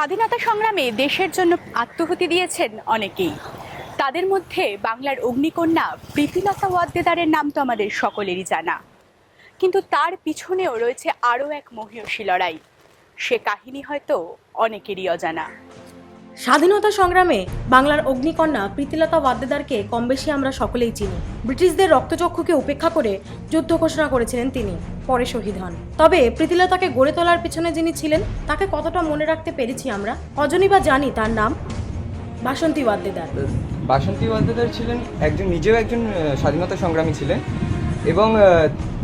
স্বাধীনতা সংগ্রামে দেশের জন্য আত্মহুতি দিয়েছেন অনেকেই। তাদের মধ্যে বাংলার অগ্নিকন্যা প্রীতিলতা ওয়াদ্দেদারের নাম তো আমাদের সকলেরই জানা, কিন্তু তার পিছনেও রয়েছে আরও এক মহীয়সী লড়াই। সে কাহিনী হয়তো অনেকেরই অজানা। স্বাধীনতা সংগ্রামে বাংলার অগ্নিকন্যা প্রীতিলতা ওয়াদ্দেদারকে কম বেশি আমরা সকলেই চিনি। ব্রিটিশদের রক্তচক্ষুকে উপেক্ষা করে যুদ্ধ ঘোষণা করেছিলেন তিনি, পরে শহীদ হন। তবে প্রীতিলতাকে গড়ে তোলার পিছনে যিনি ছিলেন তাকে কতটা মনে রাখতে পেরেছি আমরা? কজনই বা জানি তার নাম? বাসন্তী ওয়াদ্দেদার। বাসন্তী ওয়াদ্দেদার ছিলেন নিজেও একজন স্বাধীনতা সংগ্রামী ছিলেন, এবং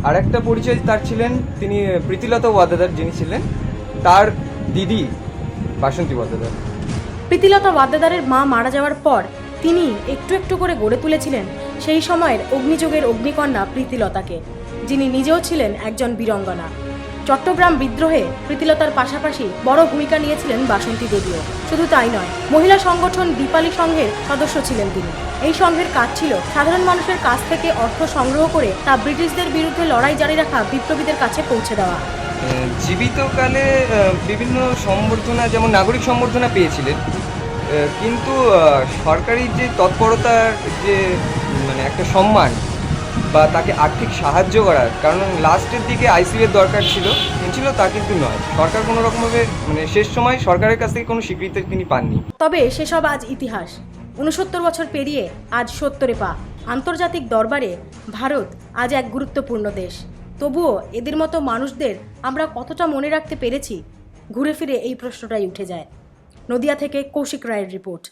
আরেকটা পরিচয় তার ছিলেন, তিনি প্রীতিলতা ওয়াদ্দেদার যিনি ছিলেন তার দিদি বাসন্তী ওয়াদ্দেদার। প্রীতিলতা ওয়াদ্দেদারের মা মারা যাওয়ার পর তিনি একটু একটু করে গড়ে তুলেছিলেন সেই সময়ের অগ্নিযুগের অগ্নিকন্যা প্রীতিলতাকে, যিনি নিজেও ছিলেন একজন বীরাঙ্গনা। চট্টগ্রাম বিদ্রোহে প্রীতিলতার পাশাপাশি বড় ভূমিকা নিয়েছিলেন বাসন্তী দেবীও। শুধু তাই নয়, মহিলা সংগঠন দীপালি সংঘের সদস্য ছিলেন তিনি। এই সংঘের কাজ ছিল সাধারণ মানুষের কাছ থেকে অর্থ সংগ্রহ করে তা ব্রিটিশদের বিরুদ্ধে লড়াই জারি রাখা বিপ্লবীদের কাছে পৌঁছে দেওয়া। জীবিতকালে বিভিন্ন সম্বর্ধনা, যেমন নাগরিক সম্বর্ধনা পেয়েছিলেন, কিন্তু সরকারি যে তৎপরতার যে একটা সম্মান বা তাকে আর্থিক সাহায্য করার, কারণ লাস্টের দিকে আইসিইউর দরকার ছিল তা কিন্তু নয়। সরকার কোনো রকমভাবে শেষ সময় সরকারের কাছ থেকে কোনো স্বীকৃতি তিনি পাননি। তবে সেসব আজ ইতিহাস। 69 বছর পেরিয়ে আজ 70-এ পা। আন্তর্জাতিক দরবারে ভারত আজ এক গুরুত্বপূর্ণ দেশ। তবুও এদের মতো মানুষদের আমরা কতটা মনে রাখতে পেরেছি? ঘুরে ফিরে এই প্রশ্নটাই উঠে যায়। নদিয়া থেকে কৌশিক রায়ের রিপোর্ট।